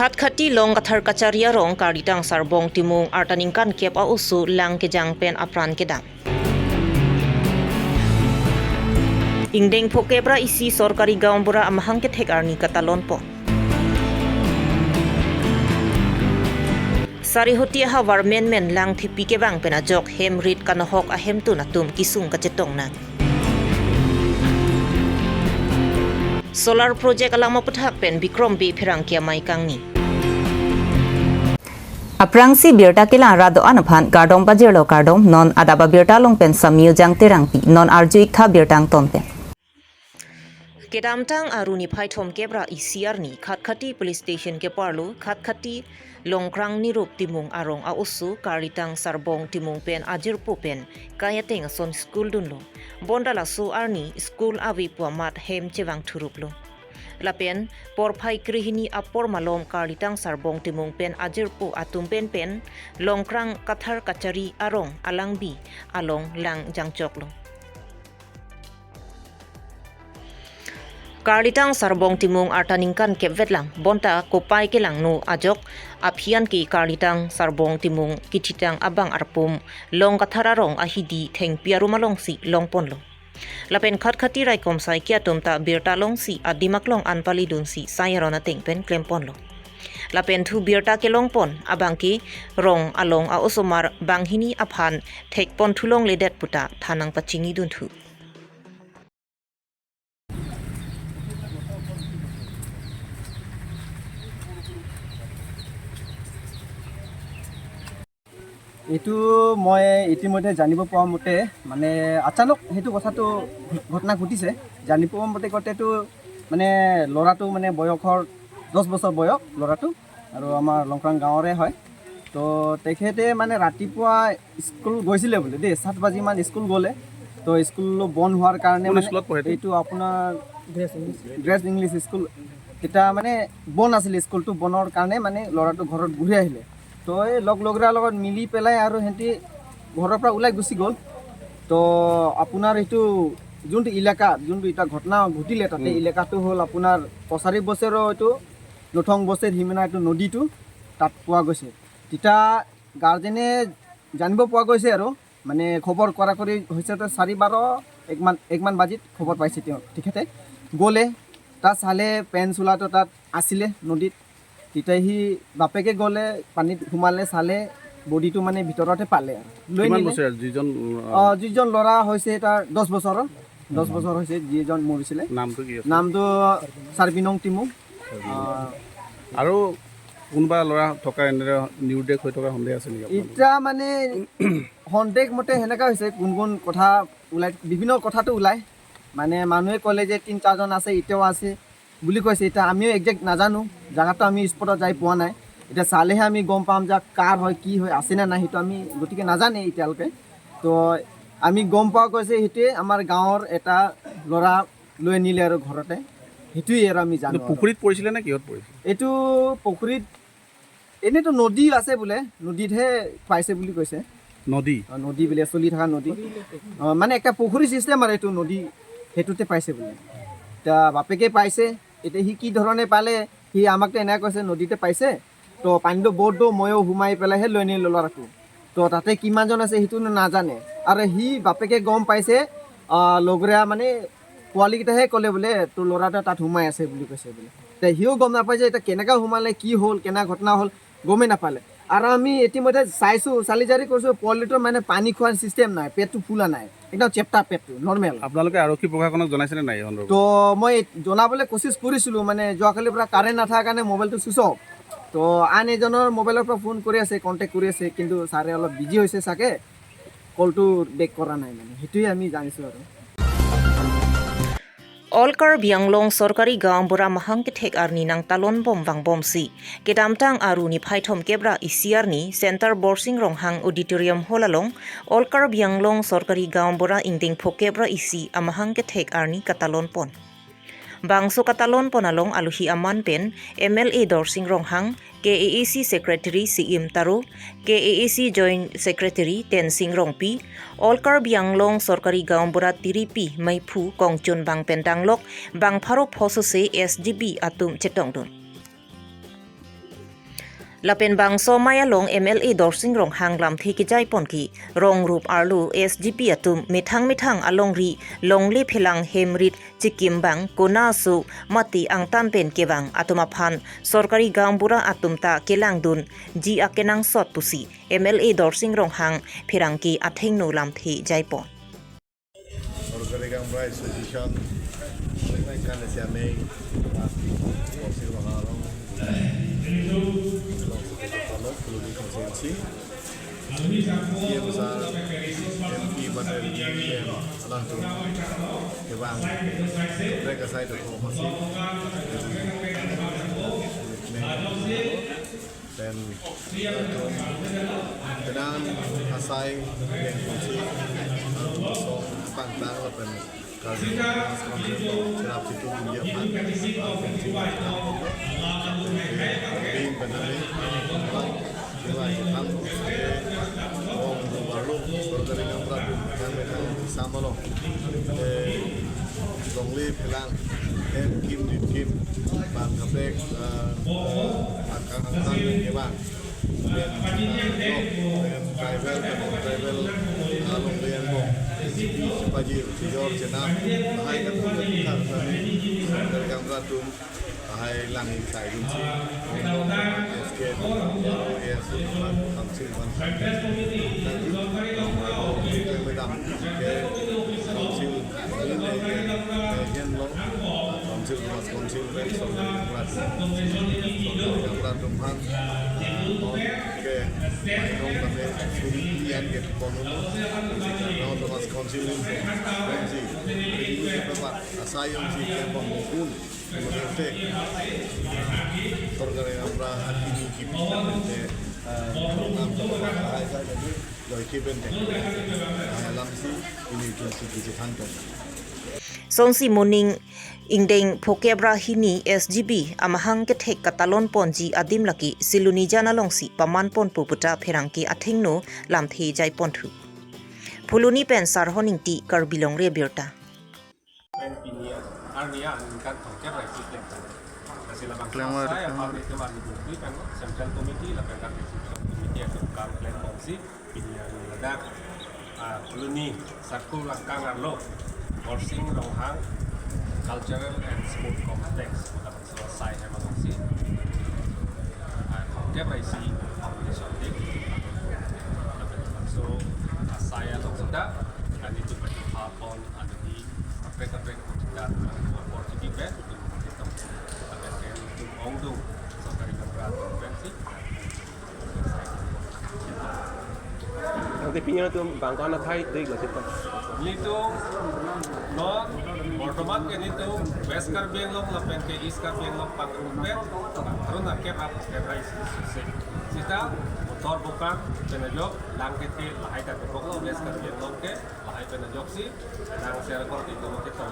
Khat khati long kathar kacharia rong karitang sarbong timung artaningkan kep a usu lang kejang pen apran kedang. Ingdeng pokebra isi sorkari gaumbura amahang kethek arni katalon po. Sari hotia hawar men lang thipi kebang penajok hem rit kanohok ahem tu natum kisung kacetong na. Solar project alang maputhak pen Bikrom B phirang kia mai kangni. Aprangsi birta kila rado anaphan gardong bajirlo gardong non adaba birta long pen samyu jang terangpi non arjuik tha birtang tonpen. Kedamtang aruni phaithom kebra isiarni khatkhati police station ke parlo khatkhati longkrang nirup timung arong a usu karitang sarbong timung pen ajirpu pen kayateng son school dunlo bondala su arni school awi puamat hem chewang thuruplo lapen porphai krihini apor malom karitang sarbong timung pen ajirpu atum pen longkrang kathar kachari arong alangbi along lang jangchoklo Karitang sarbong timung artaningkan kepvetlang bonta kopai kelang no ajok aphian ki karitang sarbong timung kichitang abang arpum long kathararong ahidi theng piarumalong si longponlo lapen khatkhati rai komsai kya tumta birta long si adimaklong anpali dun si sayarona tengpen klemponlo lapen thu birta ke longpon abang ki rong along a osomar banghini aphan thekpon thulong ledet puta thanang pachingi dun thu এটো মই ইতিমধ্যে জানিব পোৱা মতে মানে আচানক হেতু কথাটো ঘটনা ঘটিছে জানিব পোৱা মতে কতেটো মানে লৰাটো মানে বয়সৰ 10 বছৰ বয়স লৰাটো আৰু আমাৰ লংক্ৰাং গাঁৱৰে হয় তো তেখেতে মানে ৰাতিপুৱা স্কুল গৈছিলে বুলি দে 7 বাজি মান স্কুল গলে তো স্কুল বন্ধ হোৱাৰ কাৰণে মানে এইটো আপোনাৰ ড্ৰেছ ইংলিছ স্কুল এটা মানে বন্ধ আছিল স্কুলটো বনৰ কাৰণে মানে লৰাটো ঘৰত ঘূৰি আহিলে তো এই লগৰা লগত মিলি পেলাই আৰু হেঁতি ঘৰৰ পৰা ওলাই গুচি গ'ল তো আপোনাৰ এইটো যোনটো ইলাকা যোনটো এটা ঘটনা ঘটিলে তাতে ইলাকাটো হ'ল আপোনাৰ কছাৰী বছৰৰ এইটো নথং বছৰ হিমনা এইটো নদীটো তাত পোৱা গৈছে তিতা গাৰ্জেনে জানিব পোৱা গৈছে আৰু মানে খবৰ কৰা কৰি হৈছে তো 4:12 একমান বাজিত খবৰ পাইছে তেওঁ তেখেতে গ'লে তাত চালে পেন চোলাটো তাত আছিলে নদীত তিতা হি বাপেকে গলে পানীত ঘুমালে চালে বডিটো মানে ভিতৰতে পালে লৈ নিলে যিজন লৰা হৈছে তাৰ 10 বছৰ হৈছে যিজন মৰিছিলে নামটো সাৰবিনং টিমু আৰু কোনবা লৰা থকা এনে নিউডেক হৈ থকা সন্দেহ আছে নেকি ইটা মানে সন্দেহ মতে হেনেকা হৈছে কোন কথা উলাই বিভিন্ন কথাটো উলাই মানে মানুহে কলে যে 3-4 জন আছে ইতেও আছে বুলি কৈছে এটা আমিও একজেক্ট নাজানো জায়গাটো আমি স্পটত যাই পোৱা নাই এটা চালেহে আমি গম পাম যে কাৰ হয় কি হয় আছে না নাই হেতু আমি গতিকে নাজানে ইতিয়ালকে তো আমি গম পাও কৈছে হেতে আমাৰ গাঁৱৰ এটা লৰা লৈ নিলে আৰু ঘৰতে হেতুই আৰু আমি জানো পুখুৰীত পৰিছিলে নে কিহত পৰিছিল এটো পুখুৰীত এনেটো নদী আছে বোলে নদীতহে পাইছে বুলি কৈছে নদী বোলে চলি থকা নদী মানে একটা পুখুৰী সিস্টেম আৰু এটো নদী হেতুতে পাইছে বোলে তা বাপেকে পাইছে এটা হি কি ধৰণে পালে হি আমাক এনে কৈছে নদীতে পাইছে তো পানীটো বৰ্ডো ময়ো হুমাই পেলাইহে লৈ নিল লৰাটো তো তাতে কিমানজন আছে হেতু নাজানে আৰু হি বাপেকে গম পাইছে লগৰা মানে পোৱালিকেইটাহে ক'লে বোলে তোৰ লৰাটা তাত হুমাই আছে বুলি কৈছে বোলে তে হিও গম নাপায় যে এটা কেনেকা হুমালে কি হ'ল কেনা ঘটনা হ'ল গমে নাপালে আৰু আমি ইতিমধ্যে চাইছো চালিজাৰি কৰিছো পোৱালিটোৰ মানে পানী খোৱাৰ সিস্টেম নাই পেটটো ফুলা নাই একদম চেপ্টা পেটটো নৰমেল আপোনালোকে আৰক্ষী প্ৰশাসনক জনাইছে নাই সন্দৰ্ভত তো মই জনাবলৈ কোচিছ কৰিছিলো মানে যোৱাকালিৰ পৰা কাৰেণ্ট নাথাকাৰ কাৰণে মোবাইলটো সুইচ অফ তো আন এজনৰ মোবাইলৰ পৰা ফোন কৰি আছে কণ্টেক্ট কৰি আছে কিন্তু ছাৰে অলপ বিজি হৈছে চাগে কলটো বেক কৰা নাই মানে হেতুই আমি জানিছো আৰু Olkar bianglong sorkari gaang bura mahang kethek arni nang talon bom bang bom si kedamtang aruni phaithom kebra isiarni center borsing ronghang auditorium holalong Olkar bianglong sorkari gaang bura ingding phokebra isi amahang kethek arni katalon pon bangso katalon ponalong aluhi aman pen MLA dorsing ronghang KAAC secretary Siim Taru KAAC joint secretary Tensing Rongpi Olkar bianglong sorkari gaang bura tiripi maiphu kongchun bang pentanglok bang pharo phosose SGB atum chetongdun ละเป็นบางโซมายาลง MLA ดอร์ซิงรองหางลำที่กิจายปนกีรองรูปอาร์ลู SGP อตุมมิทังอลงรีลงลีพลังเฮมริดจิกิมบังกุนาสุมาติอังตันเป็นเกวังอตุมาพันสรการีกัมบุระอตุมตาเกลังดุนจีอาเกนังสอดปุสี MLA ดอร์ซิงรองหางพิรังกีอัทเฮงนูลำที่ใจปน Sorkari Gambrai Association kan siame Borsing Roharong Long Kuluni Constituency Ia besar MP Bandar Kiem Alang Tu Kebang mereka saya tu masih dan dengan asai yang kunci song pantang lepen kasi serap situ dia pan bing benari nilai hitam orang baru sorkari Gambrai kan mereka sama loh dongli pelang kim bang kapek akan bang dan travel lombien mo paji sejor jenap hai kan kita dari Gambrai tu hai lang sai kunci SK yes kamsil kan medam ke kamsil ini lo kamsil ben Gambrai Tumpang ke mainong kami surian ke konuno no Thomas Council benzi jadi tempat asayong si kempon mukun menurut sorkari Gambrai akini kita nam tempat hai saya tadi doi kiben alam si ini kunci dijitankan Songsi Muning Ingdeng Pokebra Hini SGB Amahang Ketek Katalon Ponji Adim Laki Siluni Jana Longsi Paman Pon Puputa Perangki Athingno Lamthi Jai Pontu Puluni Pensar Honingti Karbilong Rebirta Arnia kan tongkep resi klem. Sila bang saya public ke bang itu kan central committee la kan committee atau kan klem fungsi ini ada koloni sarku langkang arlo Borsing Ronghang Cultural and Sport Complex dapat selesai memang fungsi. Tongkep resi foundation dik. So saya sudah dan itu berhapon ada di mereka kita opportunity bed untuk kita akan untuk ongdung sorkari Gambrai konvensi Ang tipinyo tu bangko na thai dik la sipa. itu no Bortomat ke itu West Karbianglong lapen ke East Karbianglong patrumpet karun akep rais sita motor bukan penajok langkit ke lahai kat pokok West Karbianglong ke lahai penajok si nang share ko itu kita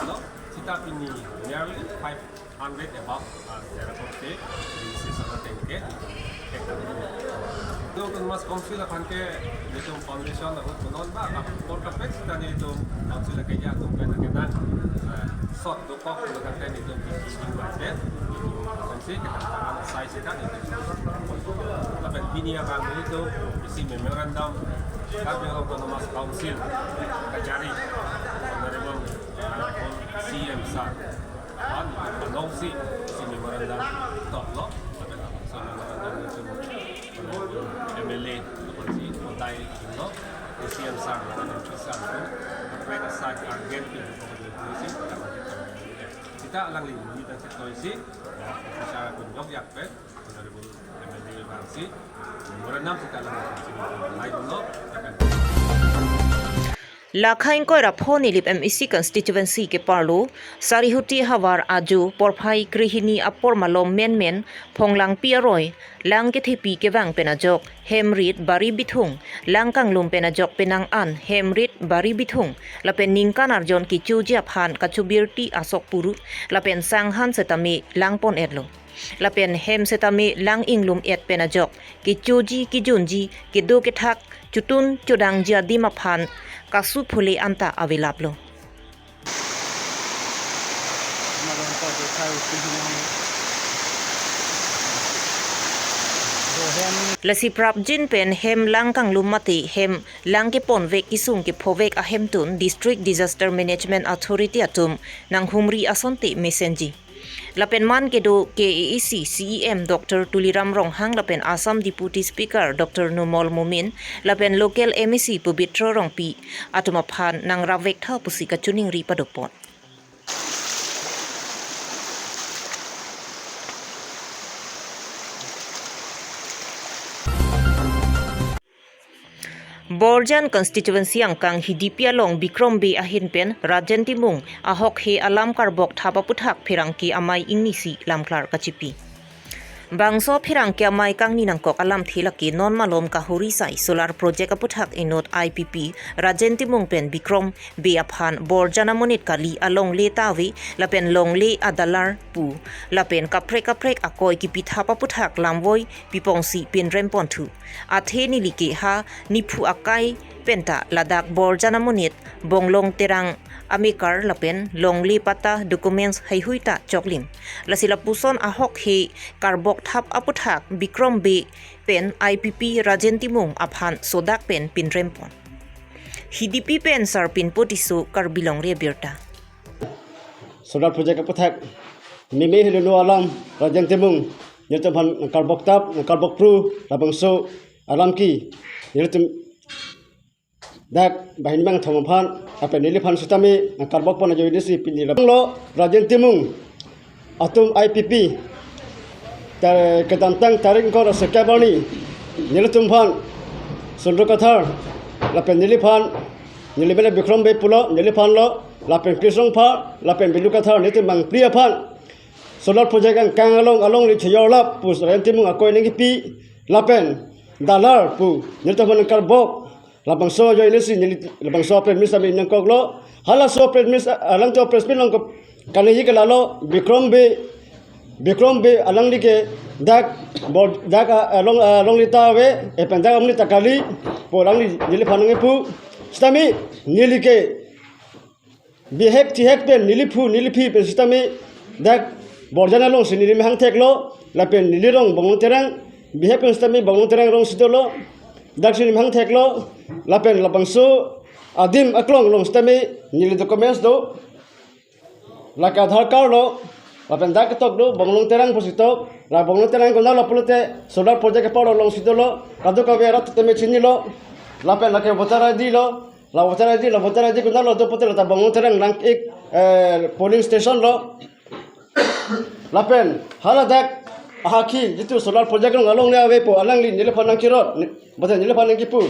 lo sita pini nearly 500 above share ko ke di sana tengke itu mas konsul akan ke itu foundation untuk menon ba por kapek tadi itu konsul ke ya tu kenan sot do ko kan ten itu di budget konsul kita size kita itu tapi bini akan itu isi memorandum kami autonomous council kajari honorable CM sar kan announce isi memorandum top lo tapi so memorandum itu MLA si Montai no CM sar kan bisa tu mereka side target itu kita alang lagi dan situasi secara kunjung yak pet honorable MLA Bangsi memorandum kita alang lain lo akan Lakhain ko raphoni lip MEC constituency ke parlo Sarihuti Hawar Aju Porphai Krihini Apor Malom Men Phonglang Piaroy Lang ke thipi ke wang penajok Hemrit Bari Bithung Langkang lum penajok penang an Hemrit Bari Bithung lapen ningkan arjon ki chujia phan kachubirti asok puru lapen sanghan setami langpon edlo lapen hem setami lang inglum et penajok ki chuji ki junji ki do ke thak chutun chudang jia dima phan kasu phule anta available ละสิปรับจินเป็นเฮมลังกังลุมมติเฮมลังกิปอนเวกกิสุงกิโพเวกอะเฮมตุน District Disaster Management Authority อาตุมนังหุมรีอาสนติเมเซนจีละเป็นมันเกดู KEC CEM Dr. Tuliram Ronghang ละเป็น Assam Deputy Speaker Dr. Numol Mumin ละเป็น Local MEC Pubitro Rongpi อาตุมาพานนางราเวกเท่าปุสิกจุนิงรีปะดกปอนBorjan constituency angkang hidipia long Bikrom be ahin pen Rajan Timung ahok he alam karbok thapa puthak phirangki amai ingnisi lamklar kachipi Bangso phirangki amai kangni nangkok alam thilaki non malom kahuri sai solar project aputhak inot IPP Rajan Timung pen Bikrom be aphan Borjana monit kali along le tawi lapen long le adalar pu lapen kaprek akoi ki pithapa puthak lamwoi pipongsi pin rempon thu athe ni like ha nipu akai penta ladak Borjana monit bonglong terang amikar lapen longli pata documents haihuita choklim lasila puson ahok he karbok thap aputhak Bikrom be pen IPP Rajan Timung aphan sodak pen pinrempon hidipi pen sar pin potisu karbilong re birta solar project aputhak mimi hilunu alam Rajan Timung nyotoban karbok tap karbok pru labangso alam ki nyotum dak bahin bang thomaphan ape niliphan sutami karbok pon joini si pinila lo Rajan Timung atum IPP tar kedantang taring ko sekabani nilutum phan sundukathar lapen niliphan nilibele Bikrom be pulo niliphan lo lapen krisong pha lapen bilukathar nitum bang priya phan solar project kang along li chyorlap pu Rajan Timung akoi ningi pi lapen dalar pu nilutum karbok labang so joy lesi labang so pres misa min kok lo hala so pres mis alang to pres min ko kanyi ke lalo Bikrom be alang like dak along lita we e panda amni takali porang nili phanange pu stami nili ke bihek tihek pen nili phi pe stami dak Borjana long sinili hang thek lo lapen nili rong bongong terang bihek pen stami bongong terang rong sidolo daksin hang thek lo lapen labangso adim aklong long stami nili documents do laka Aadhaar card lo lapen dak tok do bonglong terang posito la bonglong terang ko na pulute solar project pa long sidolo kadu ka vera teme chini lo lapen lake voter ID lo la voter ID ko na do pote la bonglong terang rank ek polling station lo lapen hala dak ahaki jitu solar project long along le ave po alang li nile phanang kirot bote nile phanang ki pu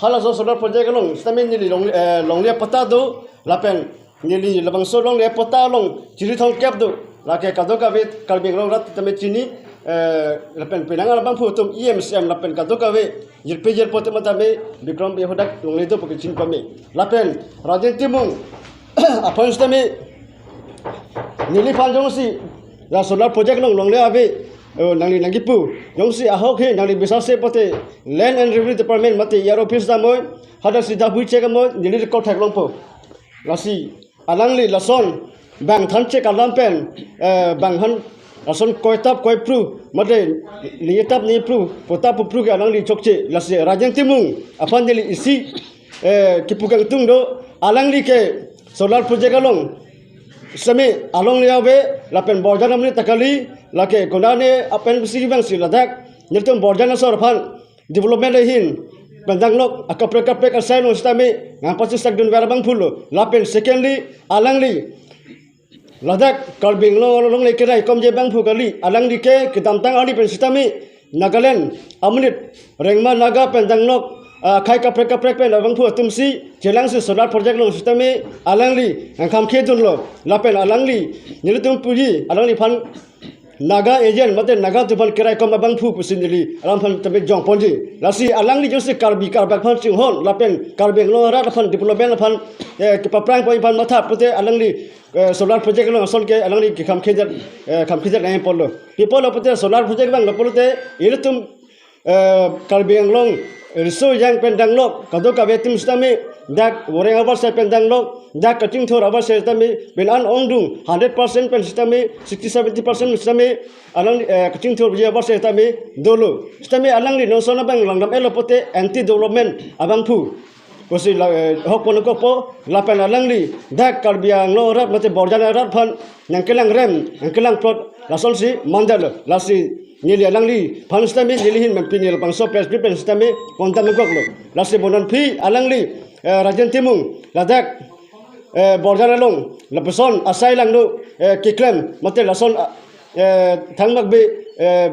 hala so solar project long stamen nili long le pata do lapen nili labang so long le pata long chiri thong kep do lake kadoka vet kalbing long rat tame chini lapen pinanga labang phu tum EMCM lapen kadoka ve yirpe pote matame Bikrom be hodak long le do poke chin pame lapen Rajan Timung apon stame nili phan jong si la solar project long le ave nangli nangipu yongsi ahok he nangli bisase pote land and revenue department mate yar office da moy hada sida bui check moy nili record thak long po lasi alangli lason bang than check alam pen bang han lason koitap koipru mate liyetap ni pru potap pru ga alangli chokche lasi Rajan Timung apan nili isi kipugang tung do alangli ke solar project along sami along liawe lapen Borjana mni takali lake konane apen bisi bang siladak niltum Borjana sorphan development hin pendang lok akaprek asain ustami ngapasi sakdun werabang phulo lapen secondly alangli ladak kalbing long le kirai komje bang phukali alangli ke kidamtang ali pen sistami Nagaland amnit rengma naga pendang lok khai kaprek pen abang phu tumsi jelang se solar project long sistami alangli angkham khedun lo lapen alangli nilutum puji alangli phan naga agent mate naga tupan kirai kom abang phu pusinili alam phan tabe jong ponji lasi alangli jose karbi karbak phan singhon lapen karbeng lo ra phan development phan ke paprang poi phan matha pute alangli solar project long asol ke alangli kham khedar nai pollo people pute solar project bang polute ilutum kalbiang long risu yang pendang lok kado ka betim stami dak goreng abar se pendang lok dak kating thor abar se stami ben an ongdung 100% pen stami 60-70% stami alang kating thor je abar se stami dolo stami alang li nosona bang langdam elopote anti development abang phu kosi hok pon ko po lapen alang li dak kalbiang lo rat mate borjana rat phan nang kelang rem nang kelang plot lasol si mandal lasi nili alang li phan stami nili hin men pinil pangso prescription stami kontan ngok lo lasi bonan phi alang li rajan timung ladak borjana long lapeson asai lang no kiklem mate lason thangmak be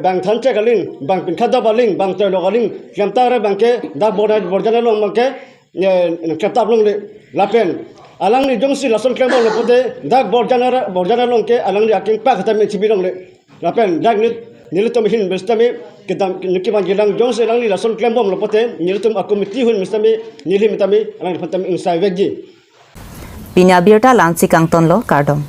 bang thanche kaling bang pin khada baling bang toy lokaling kamtara bangke dak borjana long bangke kaptap long le lapen alang ni jongsi lason klem long pote dak borjana long ke alang ni aking pak ta me chibilong le lapen dak ni nilitum hin bestami kita nikiban gilang jongsi alang ni lason klem bom lopote nilitum akomiti hun bestami nilim tami alang pantami insai vegji Pinya birta lansi kangton lo kardom